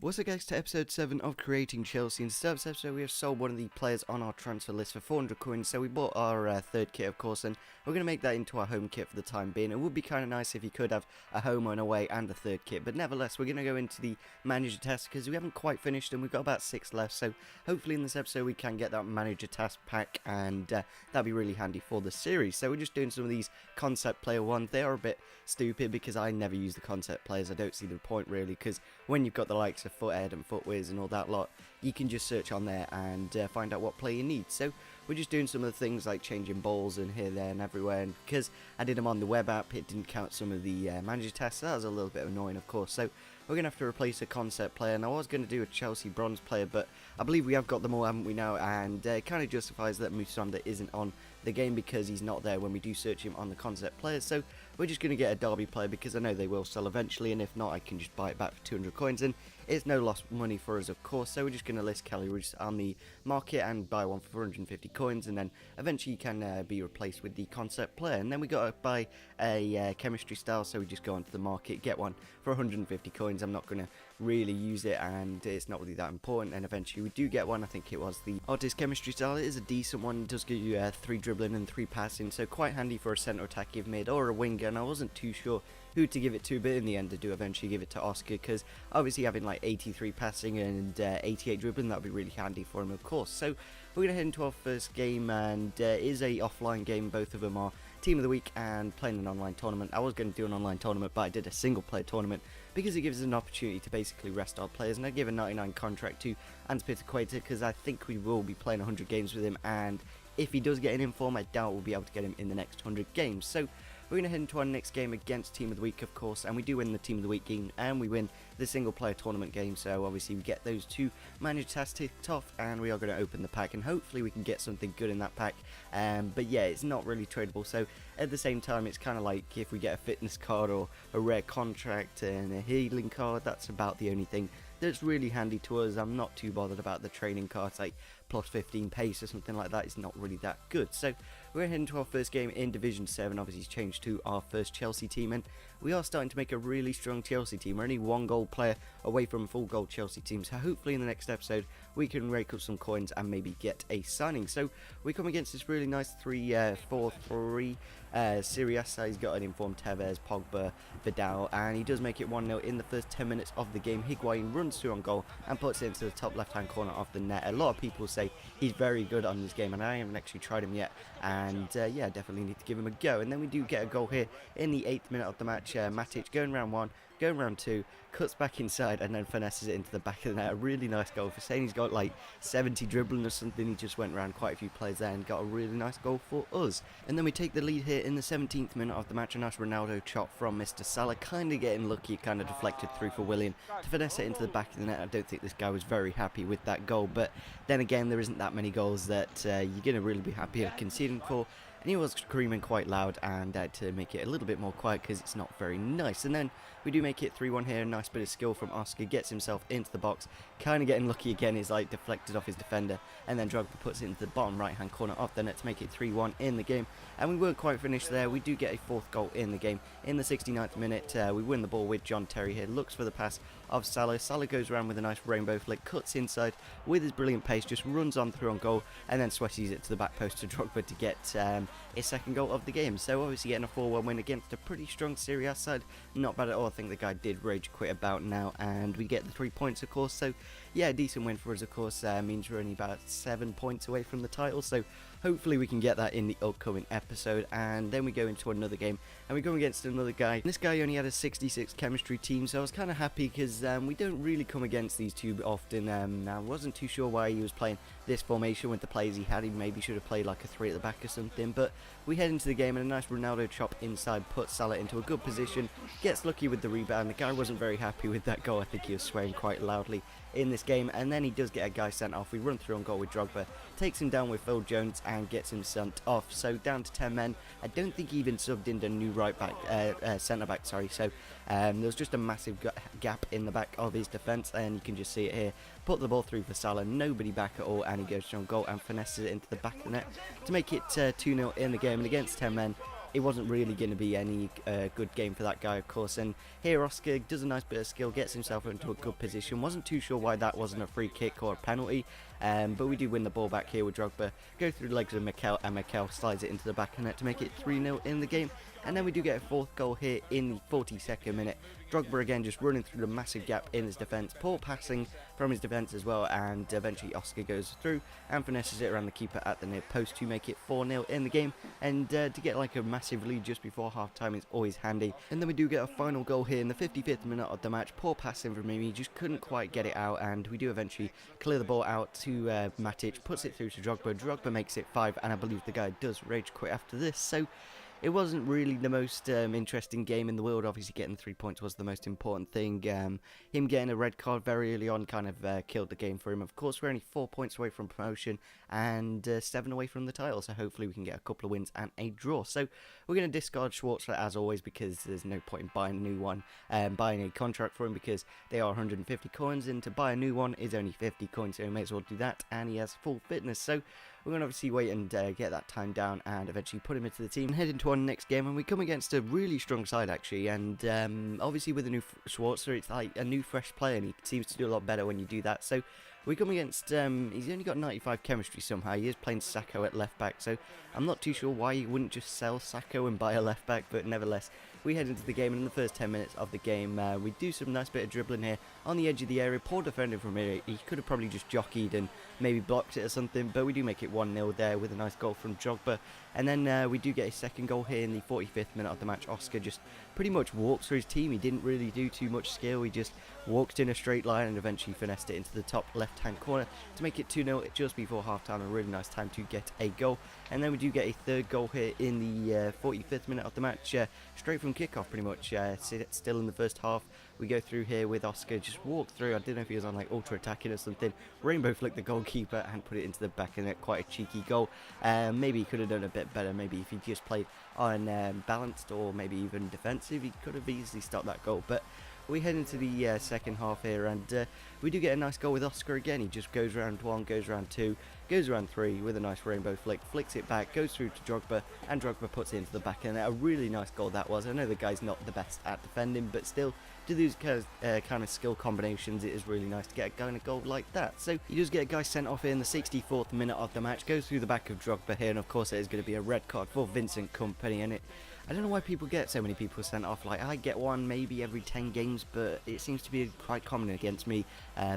What's up guys, to episode 7 of Creating Chelsea. In this episode we have sold one of the players on our transfer list for 400 coins, so we bought our third kit of course, and we're going to make that into our home kit for the time being. It would be kind of nice if you could have a home and away and a third kit, but nevertheless we're going to go into the manager test because we haven't quite finished and we've got about 6 left, so hopefully in this episode we can get that manager task pack, and that'd be really handy for the series. So we're just doing some of these concept player ones. They are a bit stupid because I never use the concept players. I don't see the point really, because when you've got the likes of Foothead and Footwiz and all that lot, you can just search on there and find out what player you need. So we're just doing some of the things like changing balls and here, there and everywhere, and because I did them on the web app it didn't count some of the manager tests, so that was a little bit annoying of course. So we're going to have to replace a concept player, and I was going to do a Chelsea bronze player, but I believe we have got them all, haven't we now, and it kind of justifies that Musonda isn't on the game because he's not there when we do search him on the concept players. So we're just going to get a Derby player because I know they will sell eventually, and if not I can just buy it back for 200 coins, and it's no lost money for us of course. So we're just going to list Kelly Roos on the market and buy one for 450 coins, and then eventually you can be replaced with the concept player. And then we got to buy a chemistry style, so we just go onto the market, get one for 150 coins. I'm not going to really use it and it's not really that important, and eventually we do get one. I think it was the artist chemistry style. It is a decent one. It does give you 3 dribbling and 3 passing, so quite handy for a centre attacking mid or a winger, and I wasn't too sure who to give it to, but in the end I do eventually give it to Oscar because obviously having like 83 passing and 88 dribbling, that would be really handy for him of course. So we're going to head into our first game, and it is a offline game. Both of them are team of the week and playing an online tournament. I was going to do an online tournament, but I did a single player tournament because it gives us an opportunity to basically rest our players, and I give a 99 contract to Antipitqueta because I think we will be playing 100 games with him, and if he does get an inform, I doubt we'll be able to get him in the next 100 games. So we're going to head into our next game against Team of the Week of course, and we do win the Team of the Week game and we win the single player tournament game, so obviously we get those 2 manager tasks ticked off, and we are going to open the pack and hopefully we can get something good in that pack. But yeah, it's not really tradable, so at the same time it's kind of like if we get a fitness card or a rare contract and a healing card, that's about the only thing that's really handy to us. I'm not too bothered about the training cards like plus 15 pace or something like that. It's not really that good. So we're heading to our first game in Division 7. Obviously it's changed to our first Chelsea team, and we are starting to make a really strong Chelsea team. We're only 1 goal player away from a full gold Chelsea team, so hopefully in the next episode we can rake up some coins and maybe get a signing. So we come against this really nice 3-4-3 Sirius. He's got an informed Tevez, Pogba, Vidal, and he does make it 1-0 in the first 10 minutes of the game. Higuain runs through on goal and puts it into the top left hand corner of the net. A lot of people say he's very good on this game, and I haven't actually tried him yet, and yeah, definitely need to give him a go. And then we do get a goal here in the 8th minute of the match. Matic going round 1, going round 2, cuts back inside and then finesses it into the back of the net. A really nice goal. For saying he's got like 70 dribbling or something, he just went around quite a few players there and got a really nice goal for us. And then we take the lead here in the 17th minute of the match. A nice Ronaldo chop from Mr. Salah, kind of getting lucky, kind of deflected through for William to finesse it into the back of the net. I don't think this guy was very happy with that goal, but then again there isn't that many goals that you're going to really be happy of conceding for. And he was screaming quite loud, and I had to make it a little bit more quiet because it's not very nice. And then we do make it 3-1 here. A nice bit of skill from Oscar, gets himself into the box, kind of getting lucky again. He's like deflected off his defender, and then Drogba puts it into the bottom right hand corner of the net to make it 3-1 in the game. And we weren't quite finished there. We do get a 4th goal in the game in the 69th minute. We win the ball with John Terry here, looks for the pass of Salah. Salah goes around with a nice rainbow flick, cuts inside with his brilliant pace, just runs on through on goal, and then sweaties it to the back post to Drogba to get his 2nd goal of the game. So obviously getting a 4-1 win against a pretty strong Serie A side, not bad at all. I think the guy did rage quit about now, and we get the 3 points of course. So yeah, decent win for us of course. Means we're only about 7 points away from the title, so hopefully we can get that in the upcoming episode. And then we go into another game and we go against another guy. This guy only had a 66 chemistry team, so I was kind of happy because we don't really come against these two often. I wasn't too sure why he was playing this formation with the players he had. He maybe should have played like a 3 at the back or something, but we head into the game and a nice Ronaldo chop inside puts Salah into a good position, gets lucky with the rebound. The guy wasn't very happy with that goal. I think he was swearing quite loudly in this game, and then he does get a guy sent off. We run through on goal with Drogba, takes him down with Phil Jones and gets him sent off. So down to 10 men. I don't think he even subbed in a new right back, centre back, sorry. So there was just a massive gap in the back of his defence, and you can just see it here. Put the ball through for Salah, nobody back at all, and he goes on goal and finesses it into the back of the net to make it 2-0 in the game. And against 10 men, it wasn't really going to be any good game for that guy, of course. And here Oscar does a nice bit of skill, gets himself into a good position. Wasn't too sure why that wasn't a free kick or a penalty, but we do win the ball back here with Drogba. Go through the legs of Mikel, and Mikel slides it into the back of the net to make it 3-0 in the game. And then we do get a fourth goal here in the 42nd minute. Drogba again just running through the massive gap in his defence. Poor passing from his defence as well, and eventually Oscar goes through and finesses it around the keeper at the near post to make it 4-0 in the game. And to get like a massive lead just before half time is always handy. And then we do get a final goal here in the 55th minute of the match. Poor passing from him, he just couldn't quite get it out, and we do eventually clear the ball out to Matic, puts it through to Drogba. Drogba makes it 5, and I believe the guy does rage quit after this. So it wasn't really the most interesting game in the world. Obviously, getting 3 points was the most important thing. Him getting a red card very early on kind of killed the game for him. Of course, we're only 4 points away from promotion and 7 away from the title, so hopefully we can get a couple of wins and a draw. So we're going to discard Schwarzer as always, because there's no point in buying a new one, buying a contract for him, because they are 150 coins, and to buy a new one is only 50 coins, so we may as well do that, and he has full fitness. So we're going to obviously wait and get that time down and eventually put him into the team and head into our next game. And we come against a really strong side, actually. And obviously with the new Schwarzer, it's like a new fresh player, and he seems to do a lot better when you do that. So we come against, he's only got 95 chemistry somehow. He is playing Sacco at left back, so I'm not too sure why he wouldn't just sell Sacco and buy a left back, but nevertheless, we head into the game, and in the first 10 minutes of the game, we do some nice bit of dribbling here on the edge of the area. Poor defending from here. He could have probably just jockeyed and maybe blocked it or something, but we do make it 1-0 there with a nice goal from Drogba. And then we do get a second goal here in the 45th minute of the match. Oscar just pretty much walks through his team. He didn't really do too much skill. He just walked in a straight line and eventually finessed it into the top left-hand corner to make it 2-0 just before half-time. A really nice time to get a goal. And then we do get a third goal here in the 45th minute of the match, straight from kickoff pretty much. Still in the first half. We go through here with Oscar, just walked through. I don't know if he was on like ultra attacking or something. Rainbow flicked the goalkeeper and put it into the back of the net. Quite a cheeky goal. Maybe he could have done a bit better. Maybe if he just played on balanced or maybe even defensive, he could have easily stopped that goal. But we head into the second half here, and we do get a nice goal with Oscar again. He just goes around 1, goes around 2, goes around 3 with a nice rainbow flick, flicks it back, goes through to Drogba, and Drogba puts it into the back of the net. A really nice goal that was. I know the guy's not the best at defending, but still, to these kind of skill combinations, it is really nice to get a guy in a goal like that. So he does get a guy sent off here in the 64th minute of the match, goes through the back of Drogba here, and of course it is going to be a red card for Vincent Kompany, and I don't know why people get so many people sent off. Like, I get one maybe every 10 games, but it seems to be quite common against me.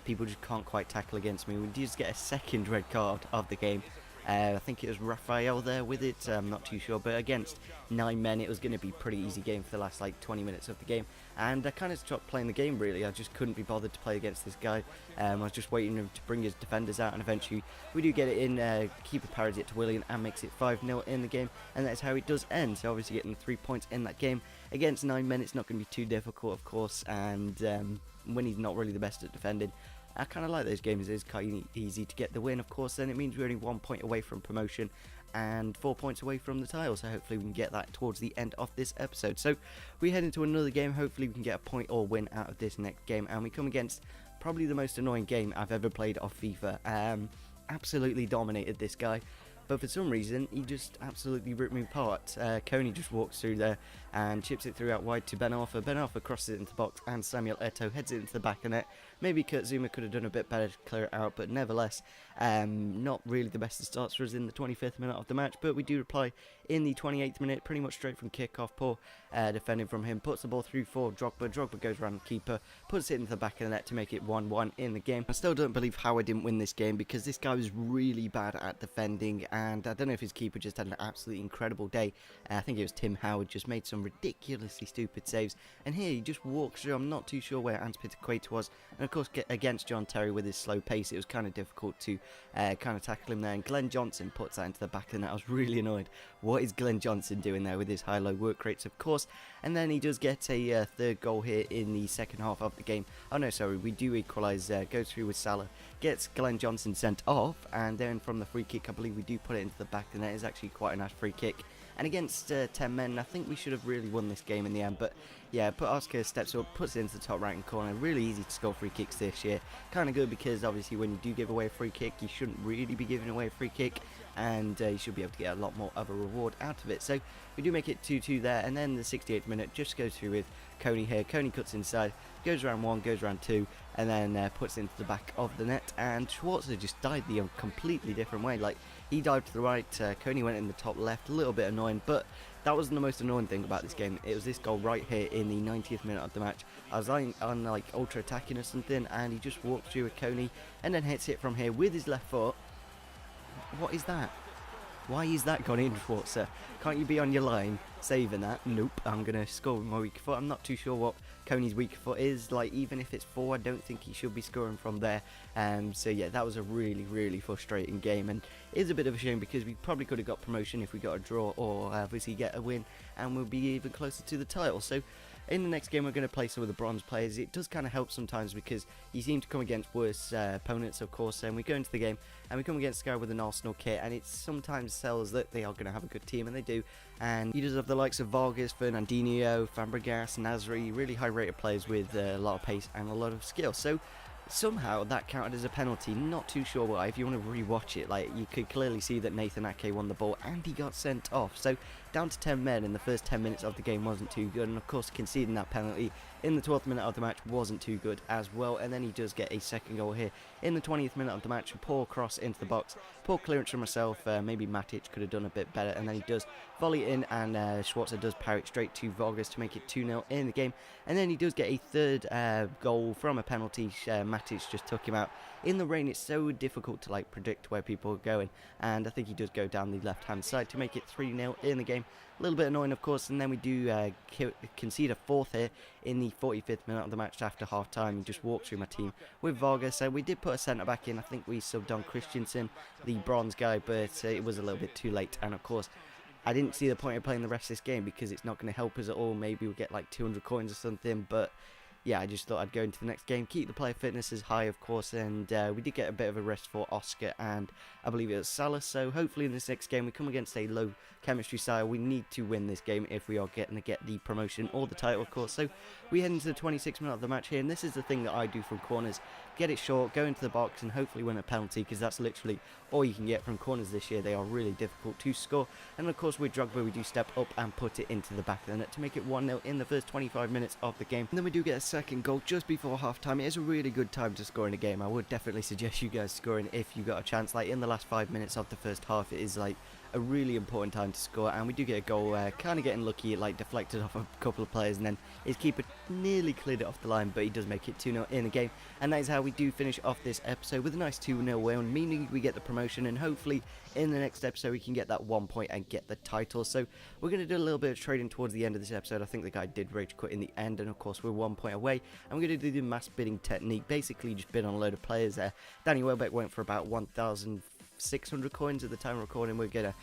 People just can't quite tackle against me. We just get a second red card of the game. I think it was Raphael there with it, I'm not too sure, but against 9 men it was going to be a pretty easy game for the last like 20 minutes of the game, and I kind of stopped playing the game really. I just couldn't be bothered to play against this guy. I was just waiting to bring his defenders out, and eventually we do get it in. Keeper parries it to Willian and makes it 5-0 in the game, and that's how it does end. So obviously getting 3 points in that game against 9 men, it's not going to be too difficult, of course, and when he's not really the best at defending, I kind of like those games. It is quite easy to get the win, of course. Then it means we're only 1 point away from promotion and 4 points away from the title, so hopefully we can get that towards the end of this episode. So we head into another game. Hopefully we can get a point or win out of this next game, and we come against probably the most annoying game I've ever played of FIFA. Absolutely dominated this guy, but for some reason he just absolutely ripped me apart. Coney just walks through there and chips it through out wide to Ben Arthur. Ben Arthur crosses it into the box, and Samuel Eto'o heads it into the back of the net. Maybe Kurt Zuma could have done a bit better to clear it out, but nevertheless, not really the best of starts for us in the 25th minute of the match, but we do reply in the 28th minute, pretty much straight from kickoff. Poor defending from him, puts the ball through for Drogba. Drogba goes around the keeper, puts it into the back of the net to make it 1-1 in the game. I still don't believe how I didn't win this game, because this guy was really bad at defending, and I don't know if his keeper just had an absolutely incredible day. I think it was Tim Howard, just made some ridiculously stupid saves, and here he just walks through. I'm not too sure where Hans-Peter Quater was, and of course against John Terry with his slow pace, it was kind of difficult to kind of tackle him there, and Glenn Johnson puts that into the back of the net. I was really annoyed. What is Glenn Johnson doing there with his high-low work rates, of course? And then he does get a third goal here in the second half of the game. Oh no, sorry, we do equalise, goes through with Salah, gets Glenn Johnson sent off, and then from the free kick, I believe we do put it into the back of the net. It's actually quite a nice free kick, And against 10 men, I think we should have really won this game in the end. But yeah, Oscar steps up, puts it into the top right hand corner. Really easy to score free kicks this year. Kind of good because obviously when you do give away a free kick, you shouldn't really be giving away a free kick. And you should be able to get a lot more of a reward out of it. So we do make it 2-2 there. And then the 68th minute just goes through with Coney here. Coney cuts inside, goes around 1, goes around 2, and then puts it into the back of the net. And Schwarzer just died the completely different way. Like, he dived to the right, Coney went in the top left, a little bit annoying, but that wasn't the most annoying thing about this game. It was this goal right here in the 90th minute of the match. I was on like ultra attacking or something, and he just walks through with Coney and then hits it from here with his left foot. What is that? Why is that gone in, Schwarzer? Can't you be on your line saving that? Nope, I'm going to score with my weak foot. I'm not too sure what Coney's weak foot is. Like, even if it's 4, I don't think he should be scoring from there. So yeah, that was a really, really frustrating game, and it is a bit of a shame because we probably could have got promotion if we got a draw or obviously get a win, and we'll be even closer to the title. So in the next game, we're going to play some of the bronze players. It does kind of help sometimes because you seem to come against worse opponents, of course, and we go into the game and we come against Sky with an Arsenal kit, and it sometimes sells that they are going to have a good team, and they do. And he does have the likes of Vargas, Fernandinho, Fabregas, Nasri, really high rated players with a lot of pace and a lot of skill. So somehow that counted as a penalty. Not too sure why. If you want to rewatch it, like, you could clearly see that Nathan Ake won the ball and he got sent off. So down to 10 men in the first 10 minutes of the game wasn't too good, and of course conceding that penalty in the 12th minute of the match wasn't too good as well. And then he does get a second goal here in the 20th minute of the match. A poor cross into the box, poor clearance from myself. Maybe Matic could have done a bit better, and then he does volley it in, and Schwarzer does power it straight to Vargas to make it 2-0 in the game. And then he does get a third goal from a penalty. Matic just took him out. In the rain, it's so difficult to like predict where people are going, and I think he does go down the left hand side to make it 3-0 in the game. A little bit annoying, of course, and then we do concede a fourth here in the 45th minute of the match after half time. He just walks through my team with Vargas. So we did put a centre back in. I think we subbed on Christensen, the bronze guy, but it was a little bit too late. And of course, I didn't see the point of playing the rest of this game because it's not going to help us at all. Maybe we'll get like 200 coins or something, but yeah, I just thought I'd go into the next game, keep the player fitness as high, of course, and we did get a bit of a rest for Oscar and I believe it was Salah. So hopefully in this next game we come against a low chemistry side. We need to win this game if we are getting to get the promotion or the title, of course. So we head into the 26th minute of the match here, and this is the thing that I do from corners: get it short, go into the box, and hopefully win a penalty, because that's literally all you can get from corners this year. They are really difficult to score, and of course with Drogba we do step up and put it into the back of the net to make it 1-0 in the first 25 minutes of the game. And then we do get a second goal just before half time. It is a really good time to score in a game. I would definitely suggest you guys scoring if you got a chance. Like in the last 5 minutes of the first half, it is like a really important time to score, and we do get a goal, kind of getting lucky. It like deflected off a couple of players, and then his keeper nearly cleared it off the line, but he does make it 2-0 in the game. And that is how we do finish off this episode, with a nice 2-0 win, meaning we get the promotion, and hopefully in the next episode we can get that 1 point and get the title. So we're going to do a little bit of trading towards the end of this episode. I think the guy did rage quit in the end, and of course we're 1 point away, and we're going to do the mass bidding technique. Basically just bid on a load of players there. Danny Welbeck went for about 1,600 coins at the time of recording. We're going to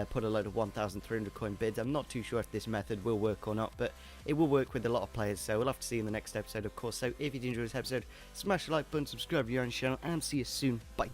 put a load of 1,300 coin bids. I'm not too sure if this method will work or not, but it will work with a lot of players, so we'll have to see in the next episode, of course. So if you did enjoy this episode, smash the like button, subscribe if you're on the channel, and see you soon. Bye.